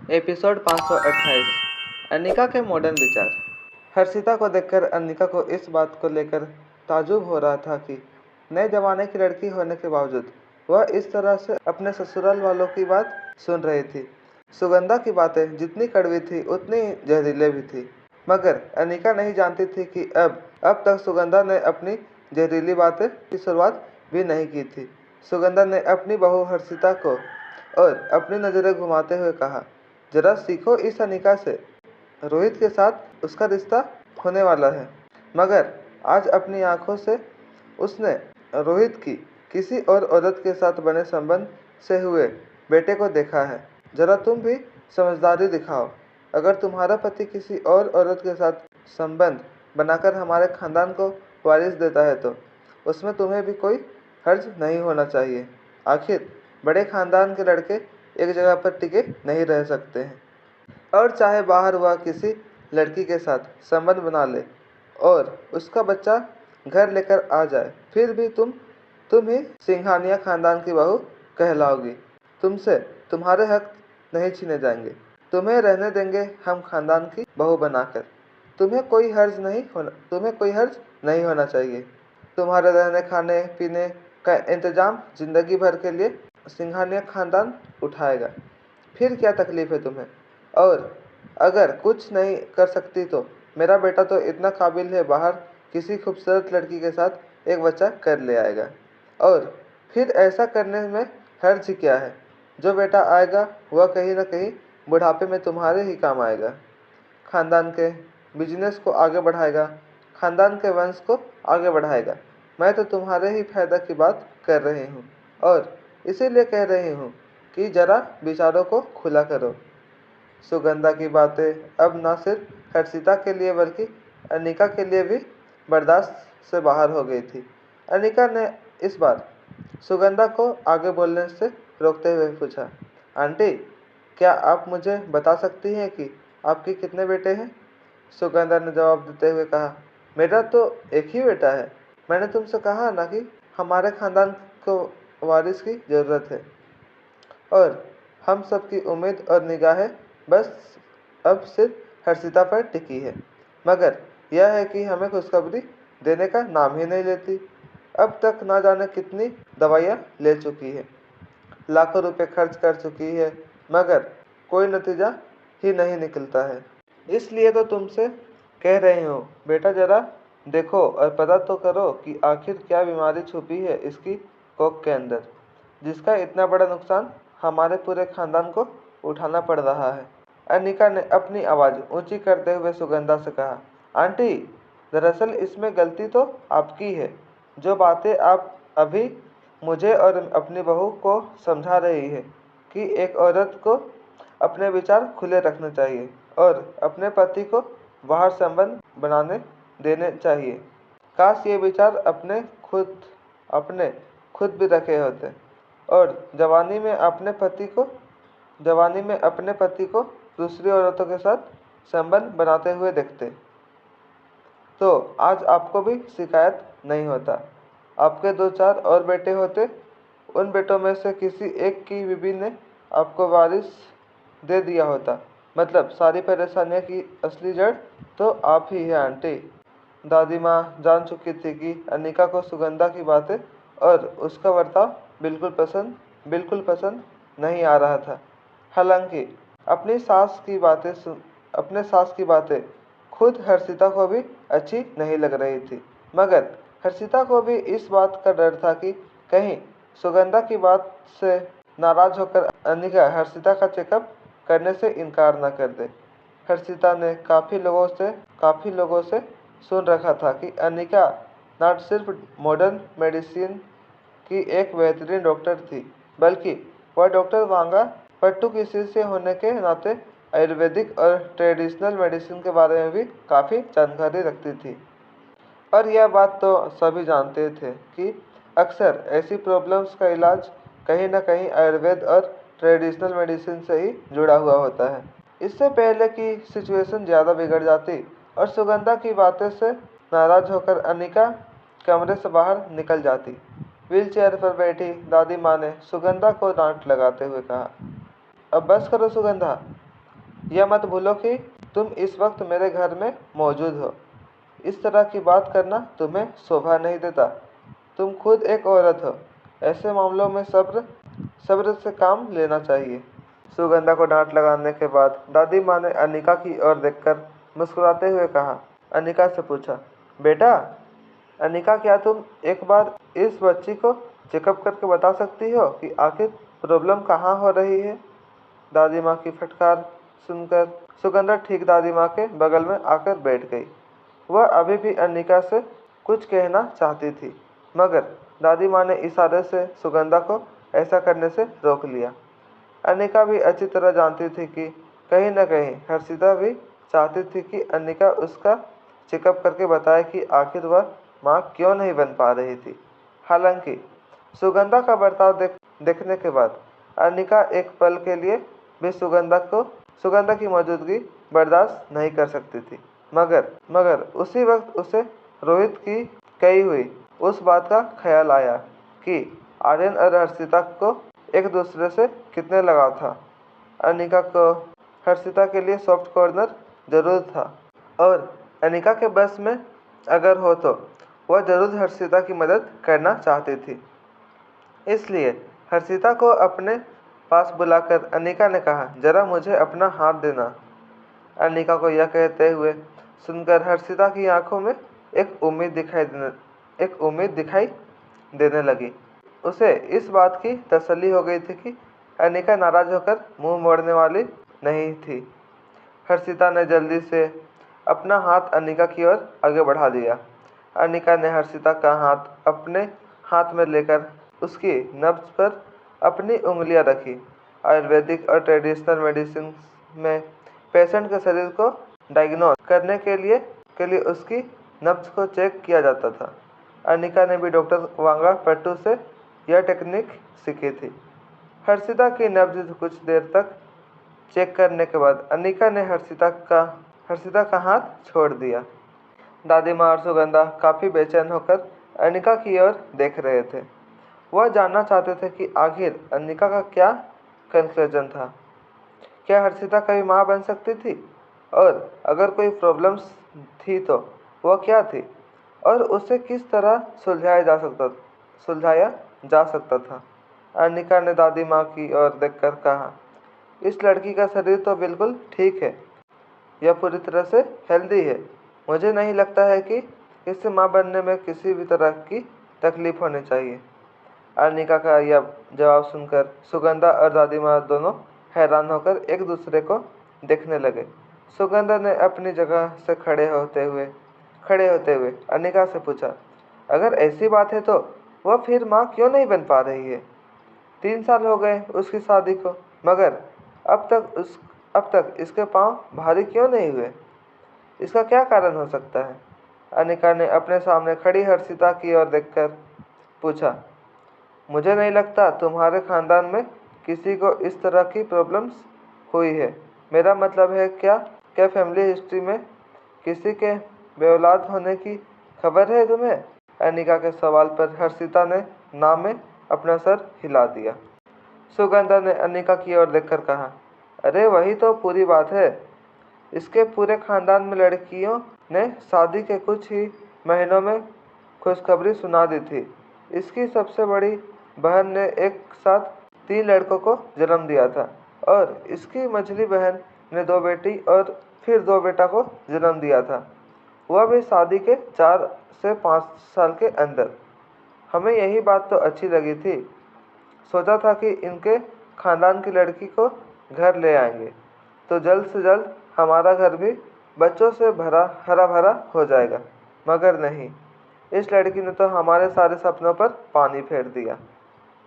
Episode 528। Anika के modern विचार। हर्षिता को देखकर अनिका को इस बात को लेकर ताज्जुब हो रहा था कि नए जमाने की लड़की होने के बावजूद वह इस तरह से अपने ससुराल वालों की बात सुन रही थी। सुगंधा की बातें जितनी कड़वी थी उतनी जहरीले भी थी, मगर अनिका नहीं जानती थी कि अब तक सुगंधा ने अपनी जहरीली बातें की शुरुआत भी नहीं की थी। सुगंधा ने अपनी बहू हर्षिता को और अपनी नज़रें घुमाते हुए कहा, जरा सीखो इस अनिका से। रोहित के साथ उसका रिश्ता होने वाला है, मगर आज अपनी आंखों से उसने रोहित की किसी और औरत के साथ बने संबंध से हुए बेटे को देखा है। जरा तुम भी समझदारी दिखाओ। अगर तुम्हारा पति किसी और औरत के साथ संबंध बनाकर हमारे खानदान को वारिस देता है तो उसमें तुम्हें भी कोई हर्ज नहीं होना चाहिए। आखिर बड़े खानदान के लड़के एक जगह पर टिके नहीं रह सकते हैं, और चाहे बाहर वह किसी लड़की के साथ संबंध बना ले और उसका बच्चा घर लेकर आ जाए, फिर भी तुम ही सिंघानिया खानदान की बहू कहलाओगी। तुमसे तुम्हारे हक नहीं छीने जाएंगे। तुम्हें रहने देंगे हम खानदान की बहू बनाकर। तुम्हें कोई हर्ज नहीं होना चाहिए। तुम्हारे रहने खाने पीने का इंतजाम जिंदगी भर के लिए सिंघानिया खानदान उठाएगा। फिर क्या तकलीफ है तुम्हें? और अगर कुछ नहीं कर सकती तो मेरा बेटा तो इतना काबिल है, बाहर किसी खूबसूरत लड़की के साथ एक बच्चा कर ले आएगा। और फिर ऐसा करने में हर्ज क्या है? जो बेटा आएगा वह कहीं न कहीं बुढ़ापे में तुम्हारे ही काम आएगा। खानदान के बिजनेस को आगे बढ़ाएगा, खानदान के वंश को आगे बढ़ाएगा। मैं तो तुम्हारे ही फायदा की बात कर रही हूँ, और इसीलिए कह रही हूँ कि जरा विचारों को खुला करो। सुगंधा की बातें अब न सिर्फ हर्षिता के लिए बल्कि अनिका के लिए भी बर्दाश्त से बाहर हो गई थी। अनिका ने इस बार सुगंधा को आगे बोलने से रोकते हुए पूछा, आंटी, क्या आप मुझे बता सकती हैं कि आपके कितने बेटे हैं? सुगंधा ने जवाब देते हुए कहा, मेरा तो एक ही बेटा है। मैंने तुमसे कहा ना कि हमारे खानदान को वारिस की ज़रूरत है, और हम सबकी उम्मीद और निगाहें बस अब सिर्फ हर्षिता पर टिकी है। मगर यह है कि हमें खुशखबरी देने का नाम ही नहीं लेती। अब तक ना जाने कितनी दवाइयाँ ले चुकी है, लाखों रुपए खर्च कर चुकी है, मगर कोई नतीजा ही नहीं निकलता है। इसलिए तो तुमसे कह रही हूँ, बेटा जरा देखो और पता तो करो कि आखिर क्या बीमारी छुपी है इसकी कोख के अंदर, जिसका इतना बड़ा नुकसान हमारे पूरे खानदान को उठाना पड़ रहा है। अनिका ने अपनी आवाज़ ऊंची करते हुए सुगंधा से कहा, आंटी, दरअसल इसमें गलती तो आपकी है। जो बातें आप अभी मुझे और अपनी बहू को समझा रही है कि एक औरत को अपने विचार खुले रखने चाहिए और अपने पति को बाहर संबंध बनाने देने चाहिए। काश ये विचार अपने खुद भी रखे होते और जवानी में अपने पति को दूसरी औरतों के साथ संबंध बनाते हुए देखते, तो आज आपको भी शिकायत नहीं होता। आपके 2-4 और बेटे होते, उन बेटों में से किसी एक की बीवी ने आपको वारिस दे दिया होता। मतलब सारी परेशानियों की असली जड़ तो आप ही है आंटी। दादी माँ जान चुकी थी कि अनिका को सुगंधा की बातें और उसका बर्ताव बिल्कुल पसंद नहीं आ रहा था। हालांकि अपने सास की बातें खुद हर्षिता को भी अच्छी नहीं लग रही थी, मगर हर्षिता को भी इस बात का डर था कि कहीं सुगंधा की बात से नाराज होकर अनिका हर्षिता का चेकअप करने से इनकार न कर दे। हर्षिता ने काफ़ी लोगों से सुन रखा था कि अनिका न सिर्फ मॉडर्न मेडिसिन की एक बेहतरीन डॉक्टर थी, बल्कि वह डॉक्टर वांगा पट्टू की शिष्य होने के नाते आयुर्वेदिक और ट्रेडिशनल मेडिसिन के बारे में भी काफ़ी जानकारी रखती थी। और यह बात तो सभी जानते थे कि अक्सर ऐसी प्रॉब्लम्स का इलाज कहीं न कहीं आयुर्वेद और ट्रेडिशनल मेडिसिन से ही जुड़ा हुआ होता है। इससे पहले कि सिचुएशन ज़्यादा बिगड़ जाती और सुगंधा की बातें से नाराज होकर अनिका कमरे से बाहर निकल जाती, व्हीलचेयर पर बैठी दादी माँ ने सुगंधा को डांट लगाते हुए कहा, अब बस करो सुगंधा, यह मत भूलो कि तुम इस वक्त मेरे घर में मौजूद हो। इस तरह की बात करना तुम्हें शोभा नहीं देता। तुम खुद एक औरत हो। ऐसे मामलों में सब्र सब्र से काम लेना चाहिए। सुगंधा को डांट लगाने के बाद दादी माँ ने अनिका की ओर देखकर मुस्कुराते हुए कहा। अनिका से पूछा, बेटा अनिका, क्या तुम एक बार इस बच्ची को चेकअप करके बता सकती हो कि आखिर प्रॉब्लम कहाँ हो रही है? दादी माँ की फटकार सुनकर सुगंधा ठीक दादी माँ के बगल में आकर बैठ गई। वह अभी भी अनिका से कुछ कहना चाहती थी, मगर दादी माँ ने इशारे से सुगंधा को ऐसा करने से रोक लिया। अनिका भी अच्छी तरह जानती थी कि कहीं न कहीं हर्षिता भी चाहती थी कि अनिका उसका चेकअप करके बताए कि आखिर वह माँ क्यों नहीं बन पा रही थी। हालांकि सुगंधा का बर्ताव देखने के बाद अनिका एक पल के लिए भी सुगंधा की मौजूदगी बर्दाश्त नहीं कर सकती थी। मगर उसी वक्त उसे रोहित की कही हुई उस बात का ख्याल आया कि आर्यन और हर्षिता को एक दूसरे से कितने लगाव था। अनिका को हर्षिता के लिए सॉफ्ट कॉर्नर जरूर था और अनिका के बस में अगर हो तो वह जरूर हर्षिता की मदद करना चाहती थी। इसलिए हर्षिता को अपने पास बुलाकर अनिका ने कहा, जरा मुझे अपना हाथ देना। अनिका को यह कहते हुए सुनकर हर्षिता की आंखों में एक उम्मीद दिखाई देने लगी। उसे इस बात की तसल्ली हो गई थी कि अनिका नाराज होकर मुंह मोड़ने वाली नहीं थी। हर्षिता ने जल्दी से अपना हाथ अनिका की ओर आगे बढ़ा दिया। अनिका ने हर्षिता का हाथ अपने हाथ में लेकर उसकी नब्ज पर अपनी उंगलियां रखी। आयुर्वेदिक और ट्रेडिशनल मेडिसिन में पेशेंट के शरीर को डायग्नोज करने के लिए उसकी नब्ज को चेक किया जाता था। अनिका ने भी डॉक्टर वांगा पट्टू से यह टेक्निक सीखी थी। हर्षिता की नब्ज कुछ देर तक चेक करने के बाद अनिका ने हर्षिता का हाथ छोड़ दिया। दादी माँ और सुगंधा काफ़ी बेचैन होकर अनिका की ओर देख रहे थे। वह जानना चाहते थे कि आखिर अनिका का क्या कंक्लूजन था। क्या हर्षिता कभी माँ बन सकती थी? और अगर कोई प्रॉब्लम्स थी तो वह क्या थी? और उसे किस तरह सुलझाया जा सकता था? अनिका ने दादी माँ की ओर देखकर कहा, इस लड़की का शरीर तो बिल्कुल ठीक है। यह पूरी तरह से हेल्दी है। मुझे नहीं लगता है कि इससे माँ बनने में किसी भी तरह की तकलीफ होनी चाहिए। अनिका का यह जवाब सुनकर सुगंधा और दादी माँ दोनों हैरान होकर एक दूसरे को देखने लगे। सुगंधा ने अपनी जगह से खड़े होते हुए अनिका से पूछा, अगर ऐसी बात है तो वह फिर माँ क्यों नहीं बन पा रही है? 3 साल हो गए उसकी शादी को, मगर अब तक इसके पाँव भारी क्यों नहीं हुए? इसका क्या कारण हो सकता है? अनिका ने अपने सामने खड़ी हर्षिता की ओर देखकर पूछा, मुझे नहीं लगता तुम्हारे खानदान में किसी को इस तरह की प्रॉब्लम्स हुई है। मेरा मतलब है, क्या फैमिली हिस्ट्री में किसी के बेऔलाद होने की खबर है तुम्हें? अनिका के सवाल पर हर्षिता ने ना में अपना सर हिला दिया। सुगंधा ने अनिका की ओर देखकर कहा, अरे वही तो पूरी बात है। इसके पूरे खानदान में लड़कियों ने शादी के कुछ ही महीनों में खुशखबरी सुना दी थी। इसकी सबसे बड़ी बहन ने एक साथ 3 लड़कों को जन्म दिया था और इसकी मझली बहन ने 2 बेटी और फिर 2 बेटा को जन्म दिया था, वह भी शादी के 4 से 5 साल के अंदर। हमें यही बात तो अच्छी लगी थी। सोचा था कि इनके खानदान की लड़की को घर ले आएंगे तो जल्द से जल्द हमारा घर भी बच्चों से हरा भरा हो जाएगा, मगर नहीं, इस लड़की ने तो हमारे सारे सपनों पर पानी फेर दिया।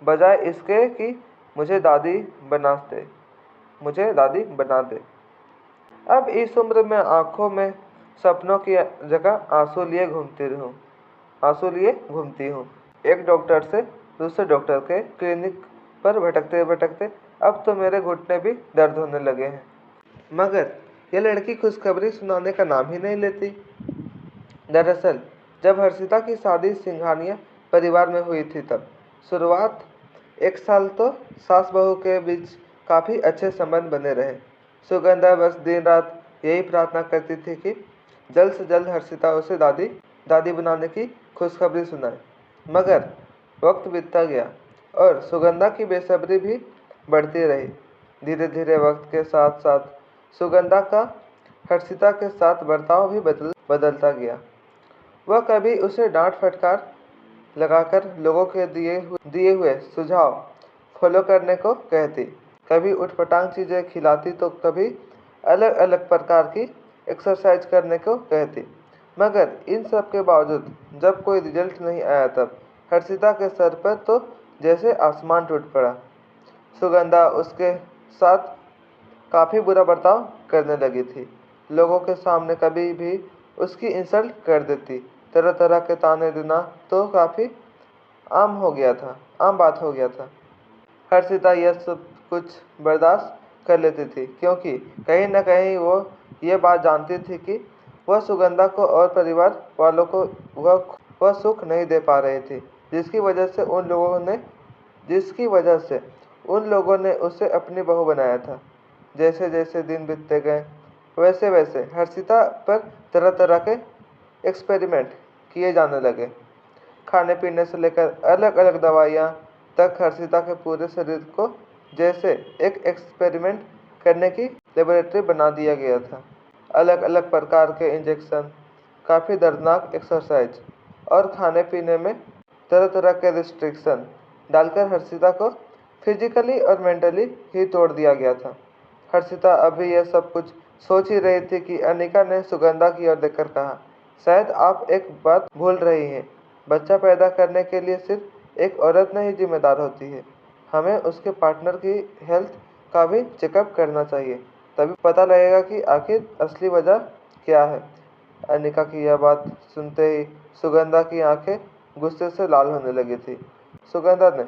बजाय इसके कि मुझे दादी बना दे। अब इस उम्र में आंखों में सपनों की जगह आंसू लिए घूमती हूँ। एक डॉक्टर से दूसरे डॉक्टर के क्लिनिक पर भटकते भटकते अब तो मेरे घुटने भी दर्द होने लगे हैं। मगर यह लड़की खुशखबरी सुनाने का नाम ही नहीं लेती। दरअसल जब हर्षिता की शादी सिंघानिया परिवार में हुई थी तब शुरुआत 1 साल तो सास बहू के बीच काफ़ी अच्छे संबंध बने रहे। सुगंधा बस दिन रात यही प्रार्थना करती थी कि जल्द से जल्द हर्षिता उसे दादी बनाने की खुशखबरी सुनाए। मगर वक्त बीतता गया और सुगंधा की बेसब्री भी बढ़ती रही। धीरे धीरे वक्त के साथ साथ सुगंधा का हर्षिता के साथ बर्ताव भी बदलता गया। वह कभी उसे डांट फटकार लगाकर लोगों के दिए हुए सुझाव फॉलो करने को कहती, कभी उठपटांग चीज़ें खिलाती तो कभी अलग अलग प्रकार की एक्सरसाइज करने को कहती। मगर इन सब के बावजूद जब कोई रिजल्ट नहीं आया तब हर्षिता के सर पर तो जैसे आसमान टूट पड़ा। सुगंधा उसके साथ काफ़ी बुरा बर्ताव करने लगी थी। लोगों के सामने कभी भी उसकी इंसल्ट कर देती। तरह तरह के ताने देना तो काफ़ी आम बात हो गया था। हर्षिता यह सब कुछ बर्दाश्त कर लेती थी क्योंकि कहीं न कहीं वो ये बात जानती थी कि वह सुगंधा को और परिवार वालों को वह सुख नहीं दे पा रही थी, जिसकी वजह से उन लोगों ने उसे अपनी बहू बनाया था। जैसे जैसे दिन बीतते गए वैसे वैसे हर्षिता पर तरह तरह के एक्सपेरिमेंट किए जाने लगे। खाने पीने से लेकर अलग अलग दवाइयाँ तक हर्षिता के पूरे शरीर को जैसे एक एक्सपेरिमेंट करने की लेबोरेटरी बना दिया गया था। अलग अलग प्रकार के इंजेक्शन, काफ़ी दर्दनाक एक्सरसाइज और खाने पीने में तरह तरह के रिस्ट्रिक्शन डालकर हर्षिता को फिजिकली और मेंटली ही तोड़ दिया गया था। हर्षिता अभी यह सब कुछ सोच ही रही थी कि अनिका ने सुगंधा की ओर देखकर कहा, शायद आप एक बात भूल रही हैं। बच्चा पैदा करने के लिए सिर्फ एक औरत नहीं जिम्मेदार होती है। हमें उसके पार्टनर की हेल्थ का भी चेकअप करना चाहिए, तभी पता लगेगा कि आखिर असली वजह क्या है। अनिका की यह बात सुनते ही सुगंधा की आंखें गुस्से से लाल होने लगी थी। सुगंधा ने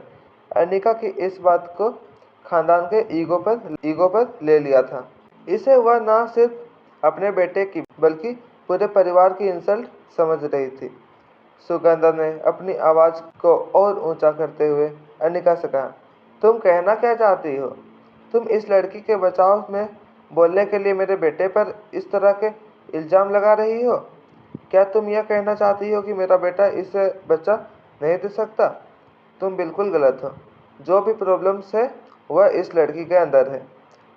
अनिका की इस बात को खानदान के ईगो पर ले लिया था। इसे वह न सिर्फ अपने बेटे की बल्कि पूरे परिवार की इंसल्ट समझ रही थी। सुगंधा ने अपनी आवाज़ को और ऊंचा करते हुए अनिका से कहा, तुम कहना क्या चाहती हो? तुम इस लड़की के बचाव में बोलने के लिए मेरे बेटे पर इस तरह के इल्ज़ाम लगा रही हो? क्या तुम यह कहना चाहती हो कि मेरा बेटा इसे बच्चा नहीं दे सकता? तुम बिल्कुल गलत हो। जो भी प्रॉब्लम्स है वह इस लड़की के अंदर है।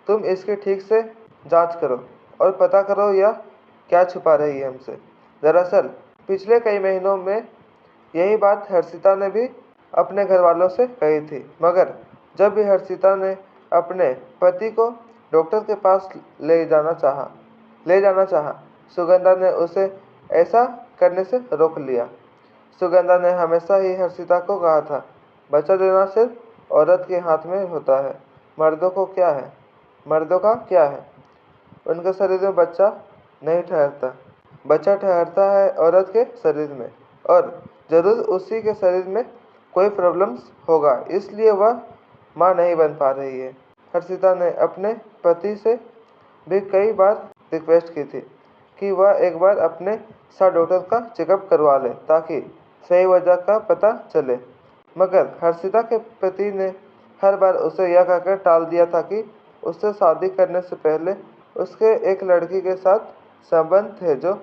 तुम इसकी ठीक से जांच करो और पता करो यह क्या छुपा रही है हमसे। दरअसल पिछले कई महीनों में यही बात हर्षिता ने भी अपने घर वालों से कही थी, मगर जब भी हर्षिता ने अपने पति को डॉक्टर के पास ले जाना चाहा, सुगंधा ने उसे ऐसा करने से रोक लिया। सुगंधा ने हमेशा ही हर्षिता को कहा था, बच्चा देना सिर्फ औरत के हाथ में होता है। मर्दों का क्या है? उनके शरीर में बच्चा नहीं ठहरता। बच्चा ठहरता है औरत के शरीर में, और जरूर उसी के शरीर में कोई प्रॉब्लम्स होगा, इसलिए वह माँ नहीं बन पा रही है। हर्षिता ने अपने पति से भी कई बार रिक्वेस्ट की थी कि वह एक बार अपने साथ डॉक्टर का चेकअप करवा ले ताकि सही वजह का पता चले, मगर हर्षिता के पति ने हर बार उसे यह कहकर टाल दिया था कि उससे शादी करने से पहले उसके एक लड़की के साथ संबंध थे जो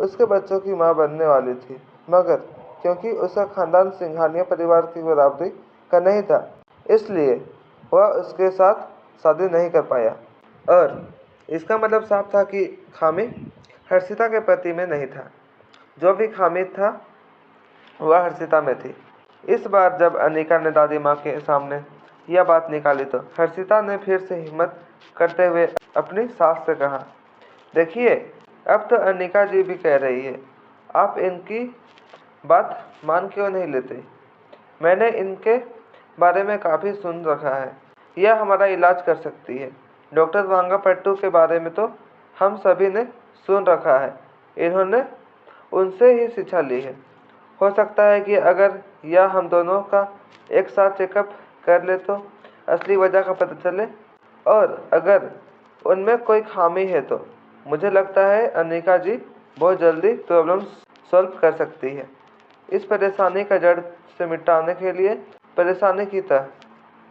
उसके बच्चों की मां बनने वाली थी, मगर क्योंकि उसका खानदान सिंघानिया परिवार की बराबरी का नहीं था, इसलिए वह उसके साथ शादी नहीं कर पाया। और इसका मतलब साफ था कि खामी हर्षिता के पति में नहीं था, जो भी खामी था वह हर्षिता में थी। इस बार जब अनिका ने दादी माँ के सामने यह बात निकाली तो हर्षिता ने फिर से हिम्मत करते हुए अपनी सास से कहा, देखिए, अब तो अनिका जी भी कह रही है, आप इनकी बात मान क्यों नहीं लेते? मैंने इनके बारे में काफ़ी सुन रखा है। यह हमारा इलाज कर सकती है। डॉक्टर वांगापट्टू के बारे में तो हम सभी ने सुन रखा है। इन्होंने उनसे ही शिक्षा ली है। हो सकता है कि अगर यह हम दोनों का एक साथ चेकअप कर ले तो असली वजह का पता चले, और अगर उनमें कोई खामी है तो मुझे लगता है अनिका जी बहुत जल्दी प्रॉब्लम सॉल्व कर सकती है। इस परेशानी का जड़ से मिटाने के लिए परेशानी की तह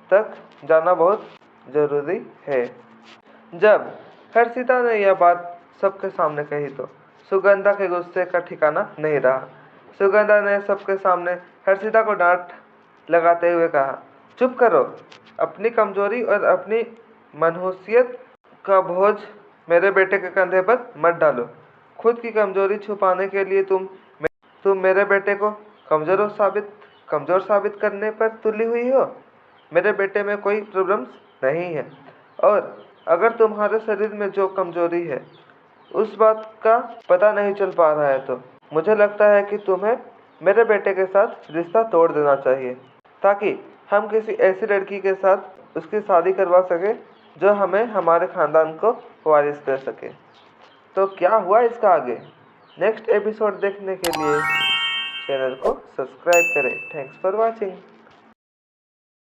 तक जाना बहुत ज़रूरी है। जब हर्षिता ने यह बात सबके सामने कही तो सुगंधा के गुस्से का ठिकाना नहीं रहा। सुगंधा ने सबके सामने हर्षिता को डांट लगाते हुए कहा, चुप करो, अपनी कमजोरी और अपनी मनहूसियत का बोझ मेरे बेटे के कंधे पर मत डालो। खुद की कमजोरी छुपाने के लिए तुम मेरे बेटे को कमजोर साबित करने पर तुली हुई हो। मेरे बेटे में कोई प्रॉब्लम्स नहीं है, और अगर तुम्हारे शरीर में जो कमजोरी है उस बात का पता नहीं चल पा रहा है तो मुझे लगता है कि तुम्हें मेरे बेटे के साथ रिश्ता तोड़ देना चाहिए, ताकि हम किसी ऐसी लड़की के साथ उसकी शादी करवा सके जो हमें हमारे खानदान को वारिस कर सके। तो क्या हुआ इसका आगे? नेक्स्ट एपिसोड देखने के लिए चैनल को सब्सक्राइब करें। Thanks for watching.